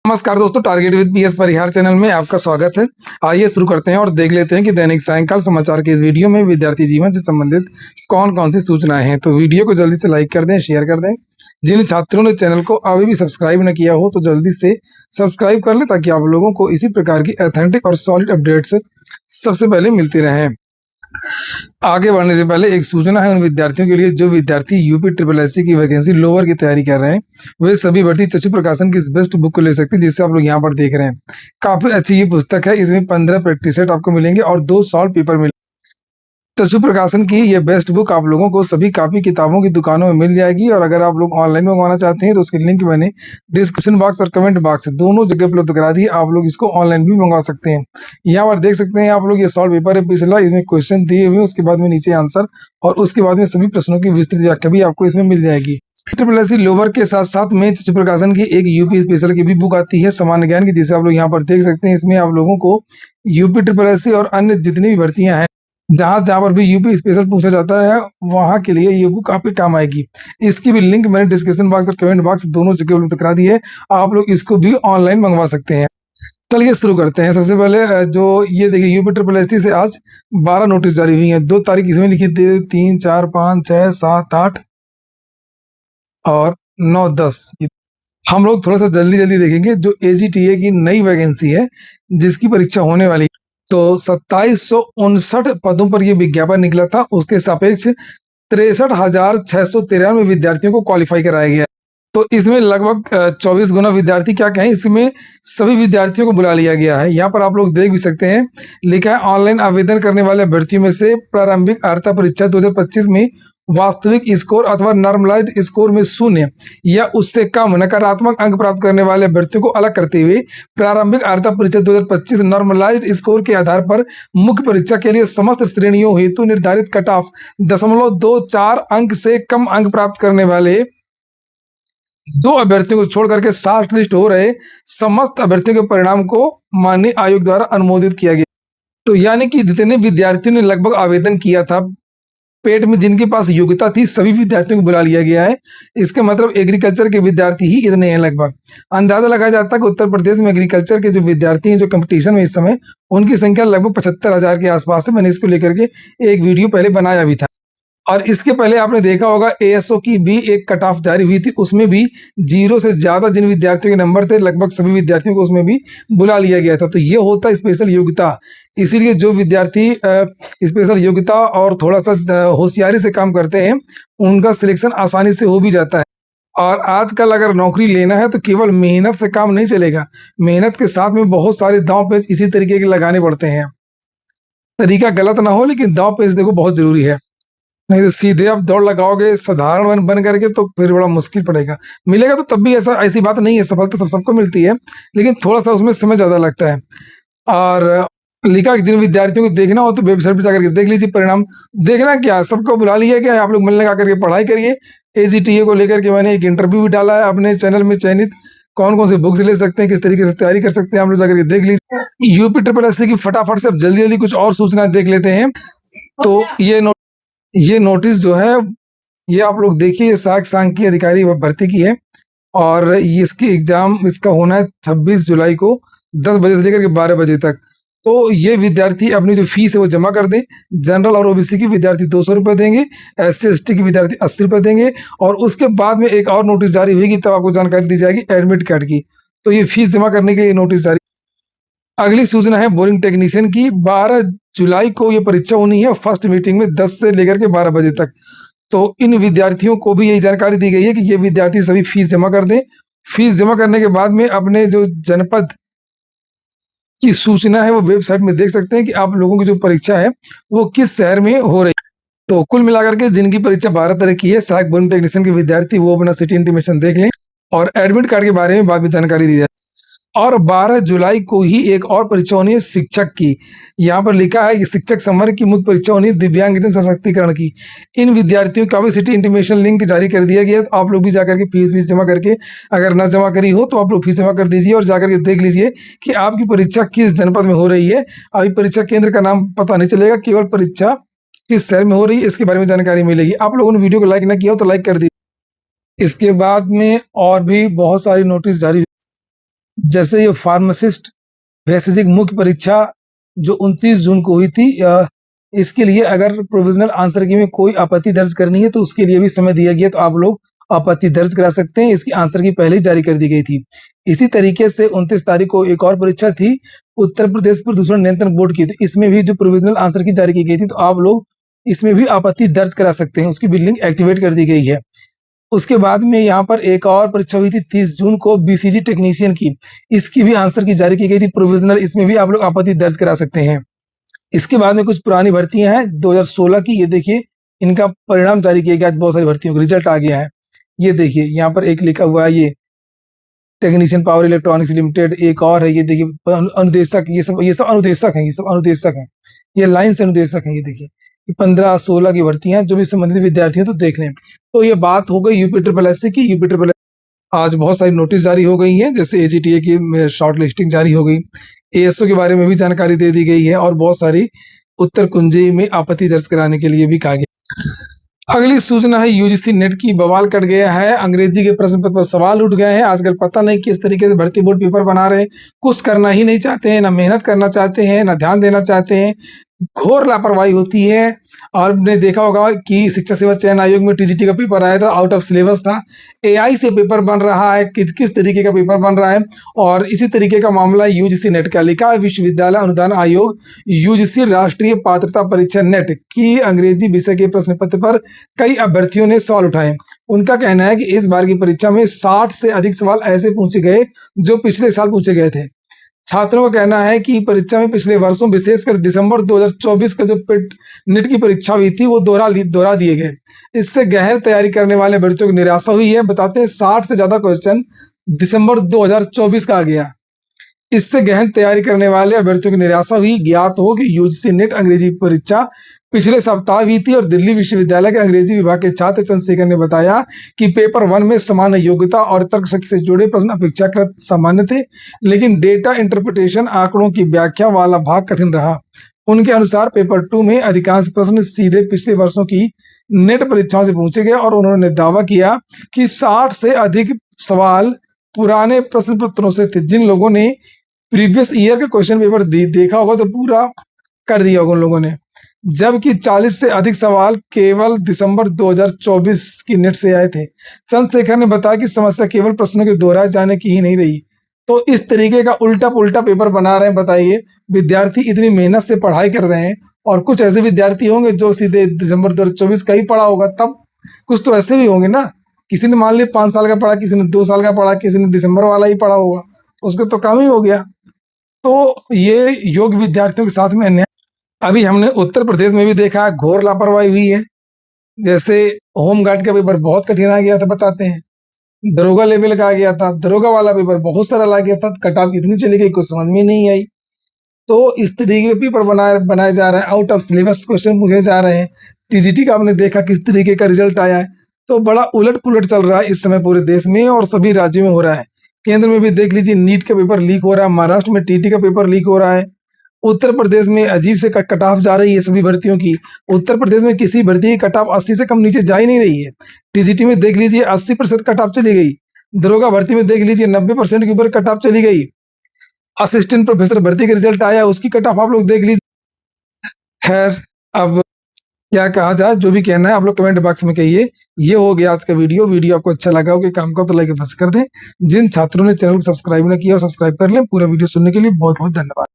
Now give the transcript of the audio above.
नमस्कार दोस्तों, target with PS Parihar channel में आपका स्वागत है। आइए शुरू करते हैं और देख लेते हैं कि दैनिक सायंकाल समाचार के इस वीडियो में विद्यार्थी जीवन से संबंधित कौन कौन सी सूचनाएं हैं। तो वीडियो को जल्दी से लाइक कर दें, शेयर कर दें। जिन छात्रों ने चैनल को अभी भी सब्सक्राइब न किया हो तो जल्दी से सब्सक्राइब कर लें ताकि आप लोगों को इसी प्रकार की ऑथेंटिक और सॉलिड अपडेट्स सबसे पहले मिलती रहें। आगे बढ़ने से पहले एक सूचना है उन विद्यार्थियों के लिए जो विद्यार्थी यूपी ट्रिपल एससी की वैकेंसी लोअर की तैयारी कर रहे हैं। वे सभी भर्ती चक्षु प्रकाशन की इस बेस्ट बुक को ले सकते हैं जिसे आप लोग यहाँ पर देख रहे हैं। काफी अच्छी ये पुस्तक है। इसमें 15 प्रैक्टिस सेट आपको मिलेंगे और 2 सॉल्व पेपर मिलेंगे। चक्षु प्रकाशन की ये बेस्ट बुक आप लोगों को सभी कापी किताबों की दुकानों में मिल जाएगी और अगर आप लोग ऑनलाइन मंगवाना चाहते हैं तो उसकी लिंक मैंने डिस्क्रिप्शन बॉक्स और कमेंट बॉक्स दोनों जगह उपलब्ध करा दी है। आप लोग इसको ऑनलाइन भी मंगवा सकते हैं। यहाँ पर देख सकते हैं आप लोग, ये सॉल्व पेपर है पिछला, इसमें क्वेश्चन दिए हुए, उसके बाद में नीचे आंसर और उसके बाद में सभी प्रश्नों की विस्तृत व्याख्या भी आपको इसमें मिल जाएगी। ट्रिपल एससी लोअर के साथ साथ में चक्षु प्रकाशन की एक यूपी स्पेशल की भी बुक आती है सामान्य ज्ञान की, जिसे आप लोग यहाँ पर देख सकते हैं। इसमें आप लोगों को यूपी ट्रिपल एससी और अन्य जितनी भी भर्तियां हैं, जहां पर भी यूपी स्पेशल पूछा जाता है वहां के लिए ये बुक आपके काम आएगी। इसकी भी लिंक मैंने डिस्क्रिप्शन बॉक्स और कमेंट बॉक्स दोनों जगह उपलब्ध करा दी है। आप लोग इसको भी ऑनलाइन मंगवा सकते हैं। चलिए शुरू करते हैं। सबसे पहले जो ये देखिए, यूपी ट्रिपल एससी से आज 12 नोटिस जारी हुई हैं। 2 तारीख इसमें लिखी थी, 3, 4, 5, 6, 7, 8 और 9, 10। हम लोग थोड़ा सा जल्दी देखेंगे। जो एजीटीए की नई वैकेंसी है जिसकी परीक्षा होने वाली, तो 2759 पदों पर यह विज्ञापन निकला था। उसके सापेक्ष 63,693 विद्यार्थियों को क्वालिफाई कराया गया। तो इसमें लगभग 24 गुना विद्यार्थी, क्या कहें, इसमें सभी विद्यार्थियों को बुला लिया गया है। यहाँ पर आप लोग देख भी सकते हैं, लिखा है ऑनलाइन आवेदन करने वाले अभ्यर्थियों में से प्रारंभिक अर्हता परीक्षा 2025 में वास्तविक स्कोर अथवा नॉर्मलाइज्ड स्कोर में 0 या उससे कम नकारात्मक अंक प्राप्त करने वाले अभ्यर्थियों को अलग करते हुए प्रारंभिक अर्हता परीक्षा 2025 नॉर्मलाइज्ड स्कोर के आधार पर मुख्य परीक्षा के लिए समस्त श्रेणियों हेतु निर्धारित कट ऑफ 0.24 अंक से कम अंक प्राप्त करने वाले 2 अभ्यर्थियों को छोड़ करके शॉर्ट लिस्ट हो रहे समस्त अभ्यर्थियों के परिणाम को माननीय आयोग द्वारा अनुमोदित किया गया। तो यानी कि जितने विद्यार्थियों ने लगभग आवेदन किया था, पेट में जिनके पास योग्यता थी, सभी विद्यार्थियों को बुला लिया गया है। इसका मतलब एग्रीकल्चर के विद्यार्थी ही इतने हैं। लगभग अंदाजा लगाया जाता है कि उत्तर प्रदेश में एग्रीकल्चर के जो विद्यार्थी हैं जो कंपटीशन में इस समय, उनकी संख्या लगभग 75,000 के आसपास है। मैंने इसको लेकर के एक वीडियो पहले बनाया भी था। और इसके पहले आपने देखा होगा एएसओ की भी एक कट ऑफ जारी हुई थी, उसमें भी 0 से ज्यादा जिन विद्यार्थियों के नंबर थे, लगभग सभी विद्यार्थियों को उसमें भी बुला लिया गया था। तो ये होता है स्पेशल योग्यता। इसीलिए जो विद्यार्थी स्पेशल योग्यता और थोड़ा सा होशियारी से काम करते हैं, उनका सिलेक्शन आसानी से हो भी जाता है। और आजकल अगर नौकरी लेना है तो केवल मेहनत से काम नहीं चलेगा, मेहनत के साथ में बहुत सारे दांव पेच इसी तरीके के लगाने पड़ते हैं। तरीका गलत ना हो, लेकिन दांव पेच देखो बहुत जरूरी है। नहीं तो सीधे आप दौड़ लगाओगे साधारण बन करके तो फिर बड़ा मुश्किल पड़ेगा। मिलेगा तो तब भी ऐसी बात नहीं है, सफलता तो सबको मिलती है, लेकिन थोड़ा सा उसमें समय ज्यादा लगता है। और लिखा कि जिन विद्यार्थियों को देखना हो तो वेबसाइट पर जाकर के देख लीजिए। परिणाम देखना क्या, सबको बुला लिया गया, आप लोग मन लगा करके पढ़ाई करिए। एजीटीए को लेकर के मैंने एक इंटरव्यू भी डाला है अपने चैनल में, चयनित कौन कौन से बुक्स ले सकते हैं, किस तरीके से तैयारी कर सकते हैं, आप लोग जाकर के देख लीजिए। यूपी ट्रिपल एससी की फटाफट से अब जल्दी कुछ और सूचना देख लेते हैं। तो ये नोटिस जो है, ये आप लोग देखिए, साख सांग की अधिकारी भर्ती की है और इसकी एग्जाम इसका होना है 26 जुलाई को 10 बजे से लेकर के 12 बजे तक। तो ये विद्यार्थी अपनी जो फीस है वो जमा कर दें। जनरल और ओबीसी की विद्यार्थी 200 रुपये देंगे, SC ST की विद्यार्थी 80 रुपये देंगे। और उसके बाद में एक और नोटिस जारी हुई तब आपको जानकारी दी जाएगी एडमिट कार्ड की। तो ये फीस जमा करने के लिए नोटिस जारी। अगली सूचना है बोरिंग टेक्नीशियन की। 12 जुलाई को ये परीक्षा होनी है, फर्स्ट मीटिंग में 10 से लेकर के 12 बजे तक। तो इन विद्यार्थियों को भी यही जानकारी दी गई है कि ये विद्यार्थी सभी फीस जमा कर दें। फीस जमा करने के बाद में अपने जो जनपद की सूचना है वो वेबसाइट में देख सकते हैं कि आप लोगों की जो परीक्षा है वो किस शहर में हो रही है। तो कुल मिलाकर के जिनकी परीक्षा 12 तारीख की है, सहायक बोरिंग टेक्नीशियन के विद्यार्थी वो अपना सिटी इंटीमेशन देख लें और एडमिट कार्ड के बारे में बाद में जानकारी दी जाए। और 12 जुलाई को ही एक और परीक्षा होनी है शिक्षक की। यहाँ पर लिखा है कि शिक्षक संवर्ग की मुख्य परीक्षा होनी है दिव्यांगजन सशक्तिकरण की। इन विद्यार्थियों का भी सिटी इंटीमेशन लिंक जारी कर दिया गया। तो आप लोग भी जाकर के फीस जमा करके, अगर न जमा करी हो तो आप लोग फीस जमा कर दीजिए और जाकर के देख लीजिए कि आपकी परीक्षा किस जनपद में हो रही है। अभी परीक्षा केंद्र का नाम पता नहीं चलेगा, केवल परीक्षा किस शहर में हो रही है इसके बारे में जानकारी मिलेगी। आप लोगों ने वीडियो को लाइक ना किया हो तो लाइक कर दीजिए। इसके बाद में और भी बहुत सारी नोटिस जारी जैसे ये फार्मासिस्ट वैशेजिक मुख्य परीक्षा जो 29 जून को हुई थी, इसके लिए अगर प्रोविजनल आंसर की में कोई आपत्ति दर्ज करनी है तो उसके लिए भी समय दिया गया, तो आप लोग आपत्ति दर्ज करा सकते हैं। इसकी आंसर की पहले ही जारी कर दी गई थी। इसी तरीके से 29 तारीख को एक और परीक्षा थी उत्तर प्रदेश प्रदूषण नियंत्रण बोर्ड की, तो इसमें भी जो प्रोविजनल आंसर की जारी की गई थी, तो आप लोग इसमें भी आपत्ति दर्ज करा सकते हैं। उसकी बिल्डिंग एक्टिवेट कर दी गई है। उसके बाद में यहाँ पर एक और परीक्षा हुई थी 30 जून को बीसीजी टेक्नीशियन की, इसकी भी आंसर की जारी की गई थी प्रोविजनल, इसमें भी आप लोग आपत्ति दर्ज करा सकते हैं। इसके बाद में कुछ पुरानी भर्तियां हैं 2016 की, ये देखिए इनका परिणाम जारी किया गया, आज बहुत सारी भर्तियों का रिजल्ट आ गया है। ये देखिए यहाँ पर एक लिखा हुआ है, ये टेक्नीशियन पावर इलेक्ट्रॉनिक्स लिमिटेड, एक और है, ये देखिए अनुदेशक, ये सब अनुदेशक हैं, ये सब अनुदेशक हैं, ये लाइन से अनुदेशक हैं। ये देखिए 15-16 की भर्तियां जो भी संबंधित विद्यार्थी हैं तो देख लें। तो ये बात हो गई यूपी ट्रिपल एससी की। यूपी ट्रिपल आज बहुत सारी नोटिस जारी हो गई हैं, जैसे एजीटीए की शॉर्ट लिस्टिंग जारी हो गई, एएसओ के बारे में भी जानकारी दे दी गई है और बहुत सारी उत्तर कुंजी में आपत्ति दर्ज कराने के लिए भी कहा गया। अगली सूचना है यूजीसी नेट की। बवाल कट गया है, अंग्रेजी के प्रश्न पत्र पर सवाल उठ गए हैं। आजकल पता नहीं किस तरीके से भर्ती बोर्ड पेपर बना रहे हैं, कुछ करना ही नहीं चाहते हैं, ना मेहनत करना चाहते हैं, ना ध्यान देना चाहते हैं, घोर लापरवाही होती है। और आपने देखा होगा कि शिक्षा सेवा चयन आयोग में टीजीटी का पेपर आया था, आउट ऑफ सिलेबस था। एआई से पेपर बन रहा है, किस तरीके का पेपर बन रहा है। और इसी तरीके का मामला यूजीसी नेट का। लिखा है विश्वविद्यालय अनुदान आयोग यूजीसी राष्ट्रीय पात्रता परीक्षा नेट की अंग्रेजी विषय के प्रश्न पत्र पर कई अभ्यर्थियों ने सवाल उठाए। उनका कहना है कि इस बार की परीक्षा में 60 से अधिक सवाल ऐसे पूछे गए जो पिछले साल पूछे गए थे। छात्रों का कहना है कि परीक्षा में पिछले वर्षों विशेषकर दिसंबर 2024 का जो नेट की परीक्षा हुई थी वो दोहरा दिए गए। इससे गहन तैयारी करने वाले अभ्यर्थियों को निराशा हुई है। बताते हैं 60 से ज्यादा क्वेश्चन दिसंबर 2024 का आ गया। इससे गहन तैयारी करने वाले अभ्यर्थियों की निराशा हुई। ज्ञात हो कि यूजीसी नेट अंग्रेजी परीक्षा पिछले सप्ताह हुई थी और दिल्ली विश्वविद्यालय के अंग्रेजी विभाग के छात्र चंद्रशेखर ने बताया कि पेपर 1 में सामान्य योग्यता और तर्कशक्ति से जुड़े प्रश्न अपेक्षाकृत सामान्य थे, लेकिन डेटा इंटरप्रिटेशन आंकड़ों की व्याख्या वाला भाग कठिन रहा। उनके अनुसार पेपर 2 में अधिकांश प्रश्न सीधे पिछले वर्षों की नेट परीक्षाओं से पूछे गए और उन्होंने दावा किया कि 60 से अधिक सवाल पुराने प्रश्न पत्रों से थे। जिन लोगों ने प्रीवियस ईयर का क्वेश्चन पेपर देखा होगा तो पूरा कर दिया होगा उन लोगों ने, जबकि 40 से अधिक सवाल केवल दिसंबर 2024 की नेट से आए थे। चंद्रशेखर ने बताया कि समस्या केवल प्रश्नों के दोहराए जाने की ही नहीं रही, तो इस तरीके का उल्टा पुल्टा पेपर बना रहे हैं। बताइए, विद्यार्थी इतनी मेहनत से पढ़ाई कर रहे हैं और कुछ ऐसे विद्यार्थी होंगे जो सीधे दिसंबर 2024 का ही पढ़ा होगा, तब कुछ तो ऐसे भी होंगे ना। किसी ने मान लिया 5 साल का पढ़ा, किसी ने 2 साल का पढ़ा, किसी ने दिसंबर वाला ही पढ़ा होगा, उसको तो काम ही हो गया। तो ये योग्य विद्यार्थियों के साथ में अन्याय अभी हमने उत्तर प्रदेश में भी देखा, घोर लापरवाही हुई है। जैसे होमगार्ड का पेपर बहुत कठिन आ गया था, बताते हैं दरोगा लेवल का आ गया था, दरोगा वाला पेपर बहुत सारा आ गया था, कट ऑफ इतनी चली गई कुछ समझ में नहीं आई। तो इस तरीके के पेपर बनाए जा रहे हैं, आउट ऑफ सिलेबस क्वेश्चन पूछे जा रहे हैं। टीजीटी का आपने देखा किस तरीके का रिजल्ट आया है। तो बड़ा उलट पुलट चल रहा है इस समय पूरे देश में और सभी राज्यों में हो रहा है। केंद्र में भी देख लीजिए, नीट का पेपर लीक हो रहा है, महाराष्ट्र में टीटी का पेपर लीक हो रहा है, उत्तर प्रदेश में अजीब से कट ऑफ जा रही है सभी भर्तियों की। उत्तर प्रदेश में किसी भर्ती की कट ऑफ 80 से कम नीचे जा ही नहीं रही है। टीजीटी में देख लीजिए 80% कट ऑफ चली गई, दरोगा भर्ती में देख लीजिए 90% के ऊपर कट ऑफ चली गई। असिस्टेंट प्रोफेसर भर्ती का रिजल्ट आया, उसकी कट ऑफ आप लोग देख लीजिए। खैर, अब क्या कहा जाए, जो भी कहना है आप लोग कमेंट बॉक्स में कहिए। ये हो गया आज का वीडियो आपको अच्छा लगा हो कि काम का तो लाइक बस कर दें। जिन छात्रों ने चैनल को सब्सक्राइब ना किया सब्सक्राइब कर लें। पूरा वीडियो सुनने के लिए बहुत बहुत धन्यवाद।